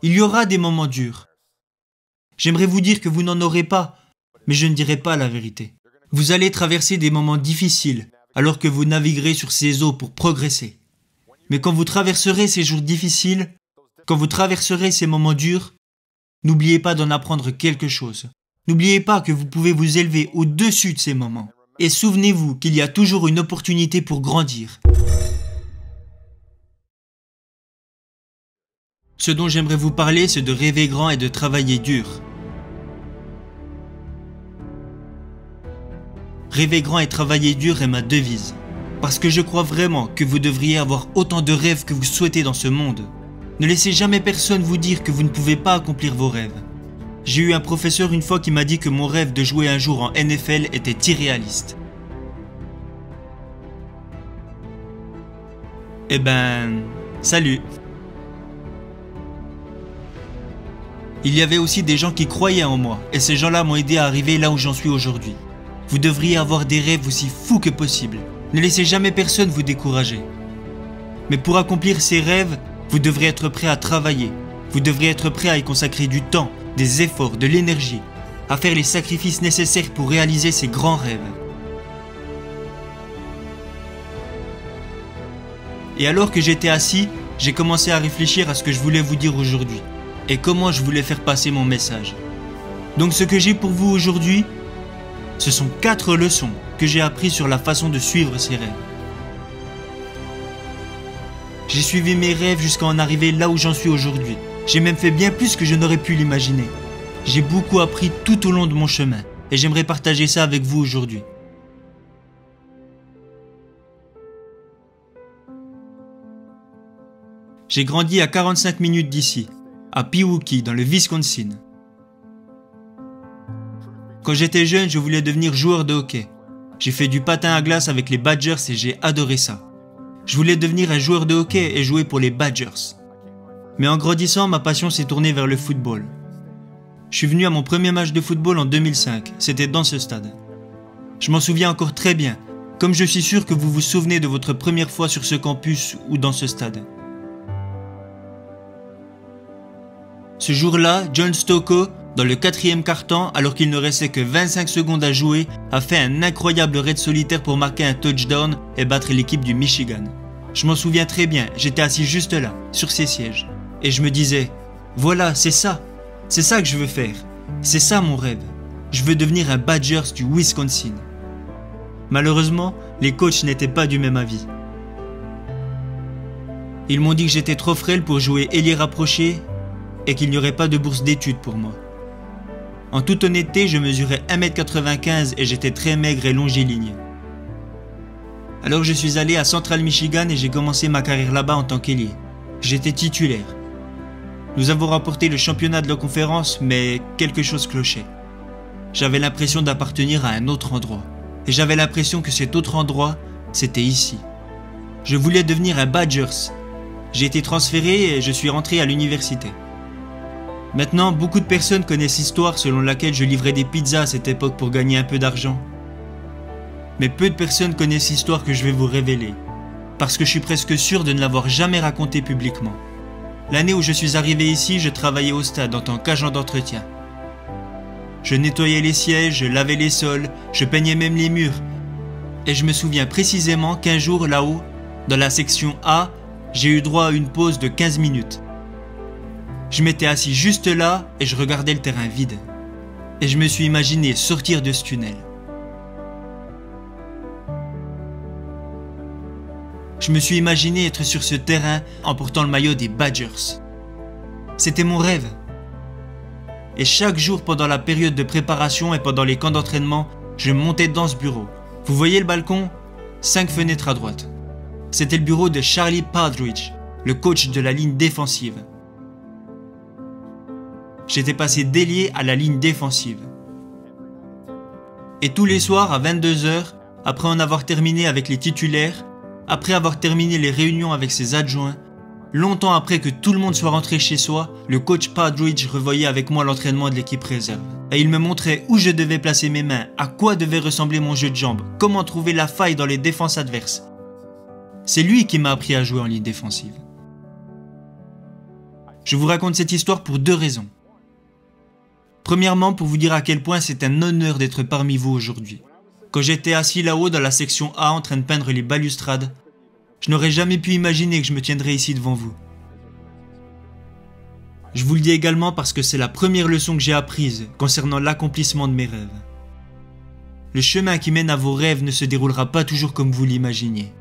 Il y aura des moments durs. J'aimerais vous dire que vous n'en aurez pas, mais je ne dirai pas la vérité. Vous allez traverser des moments difficiles, alors que vous naviguerez sur ces eaux pour progresser. Mais quand vous traverserez ces jours difficiles, quand vous traverserez ces moments durs, n'oubliez pas d'en apprendre quelque chose. N'oubliez pas que vous pouvez vous élever au-dessus de ces moments. Et souvenez-vous qu'il y a toujours une opportunité pour grandir. Ce dont j'aimerais vous parler, c'est de rêver grand et de travailler dur. Rêver grand et travailler dur est ma devise. Parce que je crois vraiment que vous devriez avoir autant de rêves que vous souhaitez dans ce monde. Ne laissez jamais personne vous dire que vous ne pouvez pas accomplir vos rêves. J'ai eu un professeur une fois qui m'a dit que mon rêve de jouer un jour en NFL était irréaliste. Eh ben, salut. Il y avait aussi des gens qui croyaient en moi, et ces gens-là m'ont aidé à arriver là où j'en suis aujourd'hui. Vous devriez avoir des rêves aussi fous que possible. Ne laissez jamais personne vous décourager. Mais pour accomplir ces rêves, vous devrez être prêt à travailler. Vous devrez être prêt à y consacrer du temps, des efforts, de l'énergie, à faire les sacrifices nécessaires pour réaliser ces grands rêves. Et alors que j'étais assis, j'ai commencé à réfléchir à ce que je voulais vous dire aujourd'hui et comment je voulais faire passer mon message. Donc ce que j'ai pour vous aujourd'hui, ce sont 4 leçons que j'ai apprises sur la façon de suivre ces rêves. J'ai suivi mes rêves jusqu'à en arriver là où j'en suis aujourd'hui. J'ai même fait bien plus que je n'aurais pu l'imaginer. J'ai beaucoup appris tout au long de mon chemin et j'aimerais partager ça avec vous aujourd'hui. J'ai grandi à 45 minutes d'ici, à Pewaukee, dans le Wisconsin. Quand j'étais jeune, je voulais devenir joueur de hockey. J'ai fait du patin à glace avec les Badgers et j'ai adoré ça. Je voulais devenir un joueur de hockey et jouer pour les Badgers. Mais en grandissant, ma passion s'est tournée vers le football. Je suis venu à mon premier match de football en 2005, c'était dans ce stade. Je m'en souviens encore très bien, comme je suis sûr que vous vous souvenez de votre première fois sur ce campus ou dans ce stade. Ce jour-là, John Stocco, dans le 4e quart-temps, alors qu'il ne restait que 25 secondes à jouer, a fait un incroyable raid solitaire pour marquer un touchdown et battre l'équipe du Michigan. Je m'en souviens très bien, j'étais assis juste là, sur ces sièges. Et je me disais, voilà, c'est ça que je veux faire. C'est ça mon rêve. Je veux devenir un Badgers du Wisconsin. Malheureusement, les coachs n'étaient pas du même avis. Ils m'ont dit que j'étais trop frêle pour jouer ailier rapproché et qu'il n'y aurait pas de bourse d'études pour moi. En toute honnêteté, je mesurais 1m95 et j'étais très maigre et longiligne. Alors je suis allé à Central Michigan et j'ai commencé ma carrière là-bas en tant qu'ailier. J'étais titulaire. Nous avons remporté le championnat de la conférence, mais quelque chose clochait. J'avais l'impression d'appartenir à un autre endroit. Et j'avais l'impression que cet autre endroit, c'était ici. Je voulais devenir un Badgers. J'ai été transféré et je suis rentré à l'université. Maintenant, beaucoup de personnes connaissent l'histoire selon laquelle je livrais des pizzas à cette époque pour gagner un peu d'argent. Mais peu de personnes connaissent l'histoire que je vais vous révéler, parce que je suis presque sûr de ne l'avoir jamais racontée publiquement. L'année où je suis arrivé ici, je travaillais au stade en tant qu'agent d'entretien. Je nettoyais les sièges, je lavais les sols, je peignais même les murs. Et je me souviens précisément qu'un jour là-haut, dans la section A, j'ai eu droit à une pause de 15 minutes. Je m'étais assis juste là et je regardais le terrain vide. Et je me suis imaginé sortir de ce tunnel. Je me suis imaginé être sur ce terrain en portant le maillot des Badgers. C'était mon rêve. Et chaque jour pendant la période de préparation et pendant les camps d'entraînement, je montais dans ce bureau. Vous voyez le balcon? 5 fenêtres à droite. C'était le bureau de Charlie Partridge, le coach de la ligne défensive. J'étais passé d'ailier à la ligne défensive. Et tous les soirs à 22 h, après en avoir terminé avec les titulaires, après avoir terminé les réunions avec ses adjoints, longtemps après que tout le monde soit rentré chez soi, le coach Partridge revoyait avec moi l'entraînement de l'équipe réserve. Et il me montrait où je devais placer mes mains, à quoi devait ressembler mon jeu de jambes, comment trouver la faille dans les défenses adverses. C'est lui qui m'a appris à jouer en ligne défensive. Je vous raconte cette histoire pour 2 raisons. Premièrement, pour vous dire à quel point c'est un honneur d'être parmi vous aujourd'hui. Quand j'étais assis là-haut dans la section A en train de peindre les balustrades, je n'aurais jamais pu imaginer que je me tiendrais ici devant vous. Je vous le dis également parce que c'est la première leçon que j'ai apprise concernant l'accomplissement de mes rêves. Le chemin qui mène à vos rêves ne se déroulera pas toujours comme vous l'imaginez.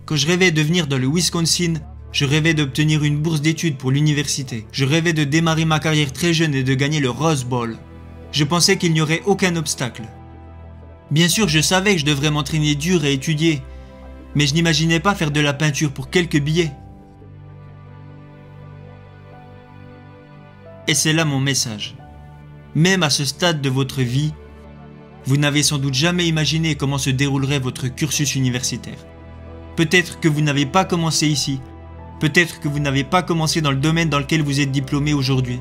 Quand je rêvais de venir dans le Wisconsin, je rêvais d'obtenir une bourse d'études pour l'université. Je rêvais de démarrer ma carrière très jeune et de gagner le Rose Bowl. Je pensais qu'il n'y aurait aucun obstacle. Bien sûr, je savais que je devrais m'entraîner dur et étudier, mais je n'imaginais pas faire de la peinture pour quelques billets. Et c'est là mon message. Même à ce stade de votre vie, vous n'avez sans doute jamais imaginé comment se déroulerait votre cursus universitaire. Peut-être que vous n'avez pas commencé ici. Peut-être que vous n'avez pas commencé dans le domaine dans lequel vous êtes diplômé aujourd'hui.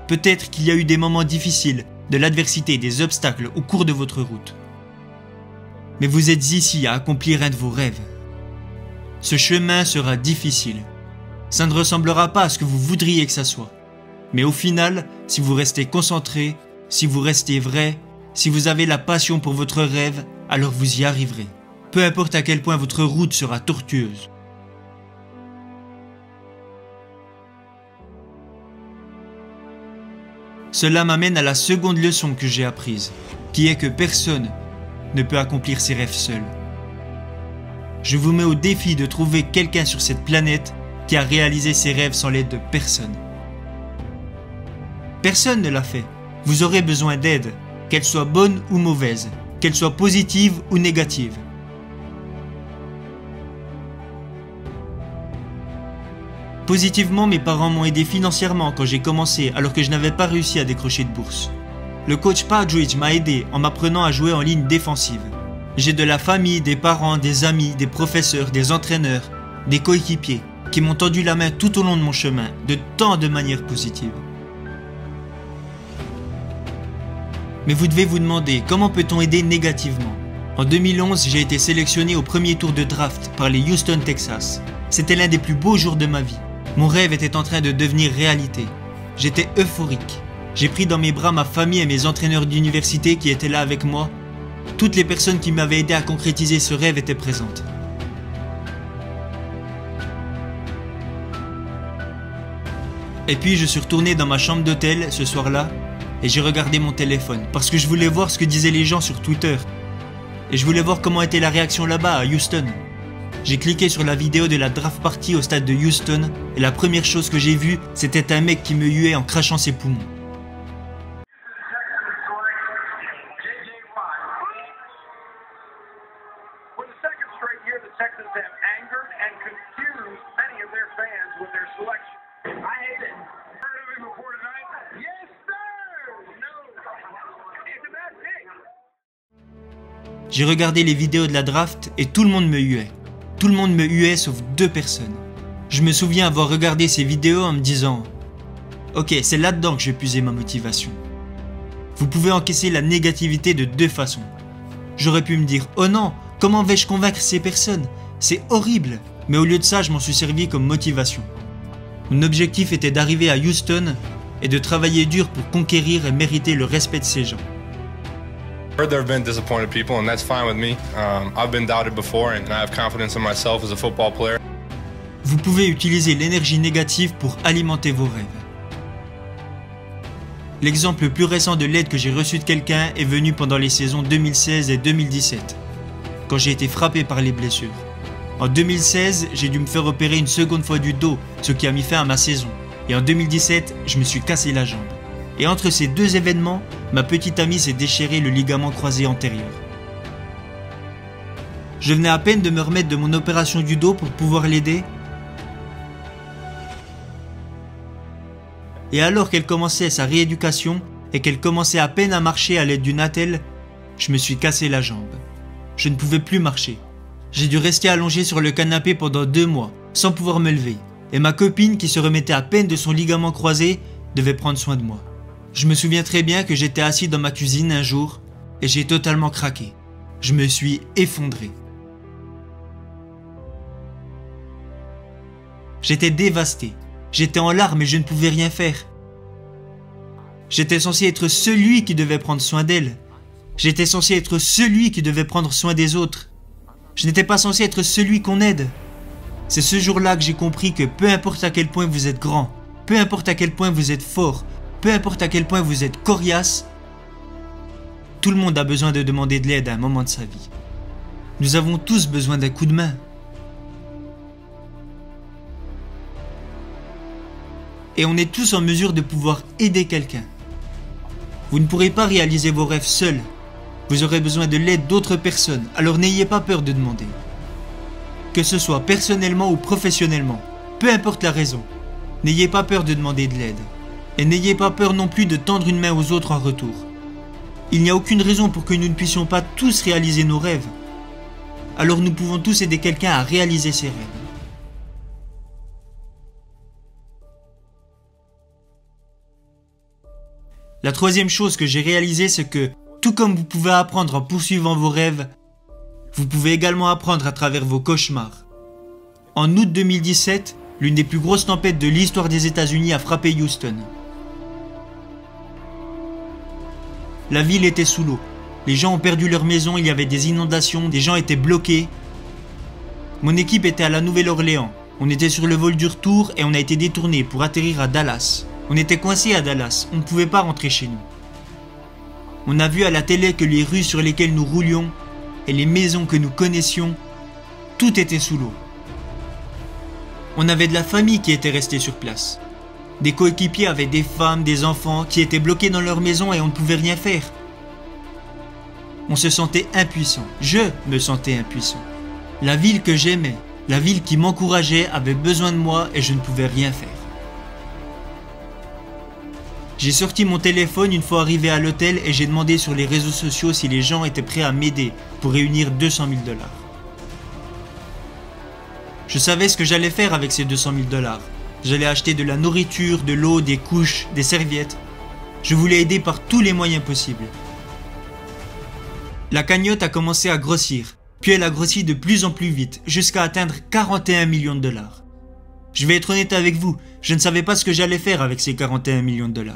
Peut-être qu'il y a eu des moments difficiles, de l'adversité, des obstacles au cours de votre route. Mais vous êtes ici à accomplir un de vos rêves. Ce chemin sera difficile. Ça ne ressemblera pas à ce que vous voudriez que ça soit. Mais au final, si vous restez concentré, si vous restez vrai, si vous avez la passion pour votre rêve, alors vous y arriverez. Peu importe à quel point votre route sera tortueuse. Cela m'amène à la seconde leçon que j'ai apprise, qui est que personne ne peut accomplir ses rêves seul. Je vous mets au défi de trouver quelqu'un sur cette planète qui a réalisé ses rêves sans l'aide de personne. Personne ne l'a fait. Vous aurez besoin d'aide, qu'elle soit bonne ou mauvaise, qu'elle soit positive ou négative. Positivement, mes parents m'ont aidé financièrement quand j'ai commencé alors que je n'avais pas réussi à décrocher de bourse. Le coach Partridge m'a aidé en m'apprenant à jouer en ligne défensive. J'ai de la famille, des parents, des amis, des professeurs, des entraîneurs, des coéquipiers qui m'ont tendu la main tout au long de mon chemin, de tant de manières positives. Mais vous devez vous demander, comment peut-on aider négativement? En 2011, j'ai été sélectionné au premier tour de draft par les Houston Texas. C'était l'un des plus beaux jours de ma vie. Mon rêve était en train de devenir réalité. J'étais euphorique. J'ai pris dans mes bras ma famille et mes entraîneurs d'université qui étaient là avec moi. Toutes les personnes qui m'avaient aidé à concrétiser ce rêve étaient présentes. Et puis je suis retourné dans ma chambre d'hôtel ce soir-là et j'ai regardé mon téléphone parce que je voulais voir ce que disaient les gens sur Twitter. Et je voulais voir comment était la réaction là-bas à Houston. J'ai cliqué sur la vidéo de la draft party au stade de Houston et la première chose que j'ai vue, c'était un mec qui me huait en crachant ses poumons. J'ai regardé les vidéos de la draft et tout le monde me huait. Tout le monde me huait sauf 2 personnes. Je me souviens avoir regardé ces vidéos en me disant « Ok, c'est là-dedans que je vais puiser ma motivation. » Vous pouvez encaisser la négativité de 2 façons. J'aurais pu me dire « Oh non, comment vais-je convaincre ces personnes? C'est horrible !» Mais au lieu de ça, je m'en suis servi comme motivation. Mon objectif était d'arriver à Houston et de travailler dur pour conquérir et mériter le respect de ces gens. There have been disappointed people, and that's fine with me. I've been doubted before, and I have confidence in myself as a football player. Vous pouvez utiliser l'énergie négative pour alimenter vos rêves. L'exemple le plus récent de l'aide que j'ai reçue de quelqu'un est venu pendant les saisons 2016 et 2017, quand j'ai été frappé par les blessures. En 2016, j'ai dû me faire opérer une seconde fois du dos, ce qui a mis fin à ma saison. Et en 2017, je me suis cassé la jambe. Et entre ces 2 événements, ma petite amie s'est déchiré le ligament croisé antérieur. Je venais à peine de me remettre de mon opération du dos pour pouvoir l'aider. Et alors qu'elle commençait sa rééducation et qu'elle commençait à peine à marcher à l'aide d'une attelle, je me suis cassé la jambe. Je ne pouvais plus marcher. J'ai dû rester allongé sur le canapé pendant 2 mois, sans pouvoir me lever. Et ma copine, qui se remettait à peine de son ligament croisé, devait prendre soin de moi. Je me souviens très bien que j'étais assis dans ma cuisine un jour et j'ai totalement craqué. Je me suis effondré. J'étais dévasté. J'étais en larmes et je ne pouvais rien faire. J'étais censé être celui qui devait prendre soin d'elle. J'étais censé être celui qui devait prendre soin des autres. Je n'étais pas censé être celui qu'on aide. C'est ce jour-là que j'ai compris que peu importe à quel point vous êtes grand, peu importe à quel point vous êtes fort, peu importe à quel point vous êtes coriace, tout le monde a besoin de demander de l'aide à un moment de sa vie. Nous avons tous besoin d'un coup de main. Et on est tous en mesure de pouvoir aider quelqu'un. Vous ne pourrez pas réaliser vos rêves seuls. Vous aurez besoin de l'aide d'autres personnes, alors n'ayez pas peur de demander. Que ce soit personnellement ou professionnellement, peu importe la raison, n'ayez pas peur de demander de l'aide. Et n'ayez pas peur non plus de tendre une main aux autres en retour. Il n'y a aucune raison pour que nous ne puissions pas tous réaliser nos rêves. Alors nous pouvons tous aider quelqu'un à réaliser ses rêves. La troisième chose que j'ai réalisée, c'est que, tout comme vous pouvez apprendre en poursuivant vos rêves, vous pouvez également apprendre à travers vos cauchemars. En août 2017, l'une des plus grosses tempêtes de l'histoire des États-Unis a frappé Houston. La ville était sous l'eau. Les gens ont perdu leur maison, il y avait des inondations, des gens étaient bloqués. Mon équipe était à la Nouvelle-Orléans. On était sur le vol du retour et on a été détourné pour atterrir à Dallas. On était coincés à Dallas, on ne pouvait pas rentrer chez nous. On a vu à la télé que les rues sur lesquelles nous roulions et les maisons que nous connaissions, tout était sous l'eau. On avait de la famille qui était restée sur place. Des coéquipiers avaient des femmes, des enfants qui étaient bloqués dans leur maison et on ne pouvait rien faire. On se sentait impuissant. Je me sentais impuissant. La ville que j'aimais, la ville qui m'encourageait avait besoin de moi et je ne pouvais rien faire. J'ai sorti mon téléphone une fois arrivé à l'hôtel et j'ai demandé sur les réseaux sociaux si les gens étaient prêts à m'aider pour réunir 200 000 $. Je savais ce que j'allais faire avec ces 200 000 $. J'allais acheter de la nourriture, de l'eau, des couches, des serviettes. Je voulais aider par tous les moyens possibles. La cagnotte a commencé à grossir, puis elle a grossi de plus en plus vite, jusqu'à atteindre 41 millions de $. Je vais être honnête avec vous, je ne savais pas ce que j'allais faire avec ces 41 millions de $.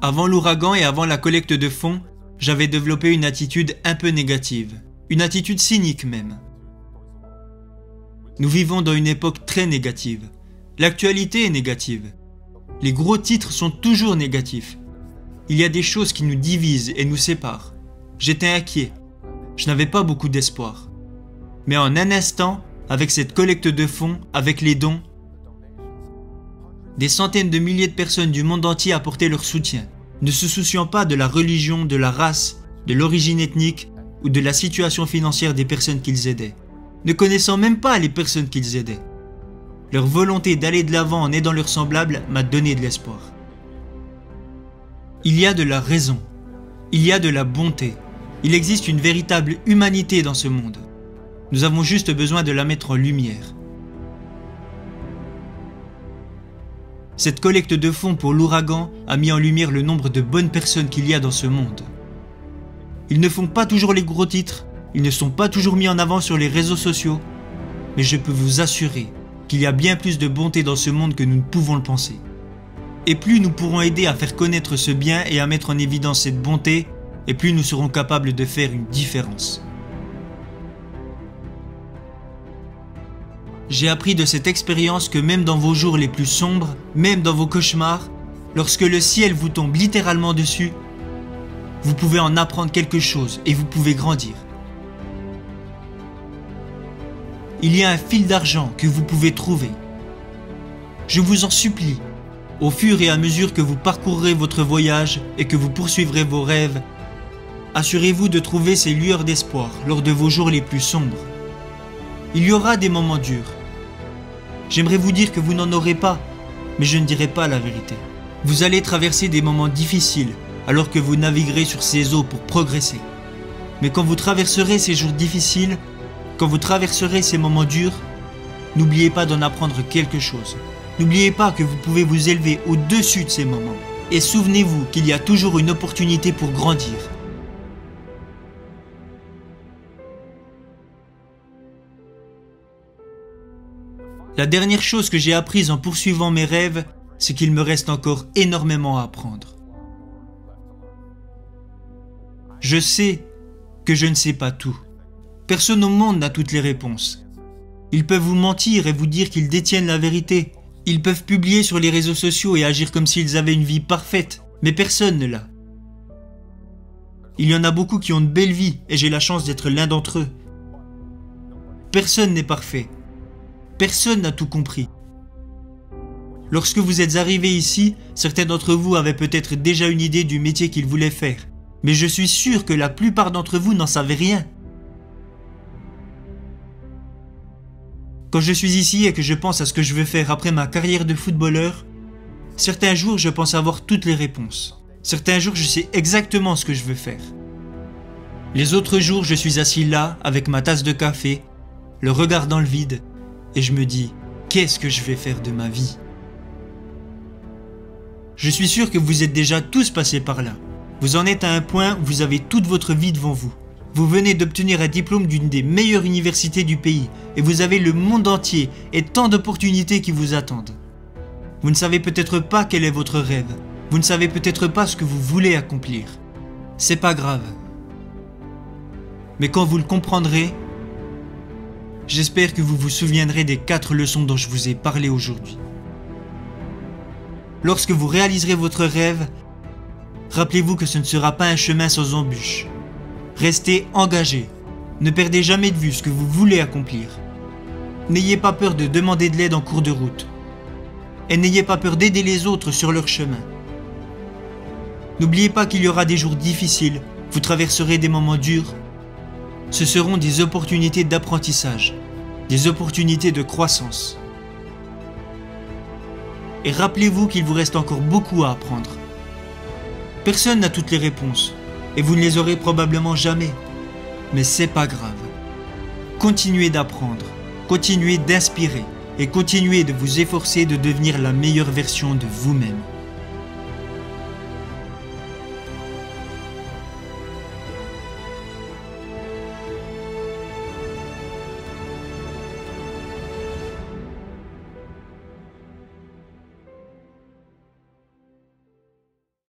Avant l'ouragan et avant la collecte de fonds, j'avais développé une attitude un peu négative, une attitude cynique même. Nous vivons dans une époque très négative. L'actualité est négative. Les gros titres sont toujours négatifs. Il y a des choses qui nous divisent et nous séparent. J'étais inquiet. Je n'avais pas beaucoup d'espoir. Mais en un instant, avec cette collecte de fonds, avec les dons, des centaines de milliers de personnes du monde entier apportaient leur soutien, ne se souciant pas de la religion, de la race, de l'origine ethnique ou de la situation financière des personnes qu'ils aidaient, ne connaissant même pas les personnes qu'ils aidaient. Leur volonté d'aller de l'avant en aidant leurs semblables m'a donné de l'espoir. Il y a de la raison, il y a de la bonté, il existe une véritable humanité dans ce monde. Nous avons juste besoin de la mettre en lumière. Cette collecte de fonds pour l'ouragan a mis en lumière le nombre de bonnes personnes qu'il y a dans ce monde. Ils ne font pas toujours les gros titres, ils ne sont pas toujours mis en avant sur les réseaux sociaux, mais je peux vous assurer qu'il y a bien plus de bonté dans ce monde que nous ne pouvons le penser. Et plus nous pourrons aider à faire connaître ce bien et à mettre en évidence cette bonté, et plus nous serons capables de faire une différence. J'ai appris de cette expérience que même dans vos jours les plus sombres, même dans vos cauchemars, lorsque le ciel vous tombe littéralement dessus, vous pouvez en apprendre quelque chose et vous pouvez grandir. Il y a un fil d'argent que vous pouvez trouver. Je vous en supplie, au fur et à mesure que vous parcourrez votre voyage et que vous poursuivrez vos rêves, assurez-vous de trouver ces lueurs d'espoir lors de vos jours les plus sombres. Il y aura des moments durs. J'aimerais vous dire que vous n'en aurez pas, mais je ne dirai pas la vérité. Vous allez traverser des moments difficiles alors que vous naviguerez sur ces eaux pour progresser. Mais quand vous traverserez ces jours difficiles, quand vous traverserez ces moments durs, n'oubliez pas d'en apprendre quelque chose. N'oubliez pas que vous pouvez vous élever au-dessus de ces moments. Et souvenez-vous qu'il y a toujours une opportunité pour grandir. La dernière chose que j'ai apprise en poursuivant mes rêves, c'est qu'il me reste encore énormément à apprendre. Je sais que je ne sais pas tout. Personne au monde n'a toutes les réponses. Ils peuvent vous mentir et vous dire qu'ils détiennent la vérité. Ils peuvent publier sur les réseaux sociaux et agir comme s'ils avaient une vie parfaite, mais personne ne l'a. Il y en a beaucoup qui ont de belles vies et j'ai la chance d'être l'un d'entre eux. Personne n'est parfait. Personne n'a tout compris. Lorsque vous êtes arrivés ici, certains d'entre vous avaient peut-être déjà une idée du métier qu'ils voulaient faire, mais je suis sûr que la plupart d'entre vous n'en savaient rien. Quand je suis ici et que je pense à ce que je veux faire après ma carrière de footballeur, certains jours je pense avoir toutes les réponses. Certains jours je sais exactement ce que je veux faire. Les autres jours je suis assis là avec ma tasse de café, le regard dans le vide, et je me dis « Qu'est-ce que je vais faire de ma vie ?» Je suis sûr que vous êtes déjà tous passés par là. Vous en êtes à un point où vous avez toute votre vie devant vous. Vous venez d'obtenir un diplôme d'une des meilleures universités du pays et vous avez le monde entier et tant d'opportunités qui vous attendent. Vous ne savez peut-être pas quel est votre rêve. Vous ne savez peut-être pas ce que vous voulez accomplir. C'est pas grave. Mais quand vous le comprendrez, j'espère que vous vous souviendrez des 4 leçons dont je vous ai parlé aujourd'hui. Lorsque vous réaliserez votre rêve, rappelez-vous que ce ne sera pas un chemin sans embûches. Restez engagé. Ne perdez jamais de vue ce que vous voulez accomplir. N'ayez pas peur de demander de l'aide en cours de route. Et n'ayez pas peur d'aider les autres sur leur chemin. N'oubliez pas qu'il y aura des jours difficiles, vous traverserez des moments durs. Ce seront des opportunités d'apprentissage, des opportunités de croissance. Et rappelez-vous qu'il vous reste encore beaucoup à apprendre. Personne n'a toutes les réponses, et vous ne les aurez probablement jamais. Mais c'est pas grave. Continuez d'apprendre, continuez d'inspirer, et continuez de vous efforcer de devenir la meilleure version de vous-même.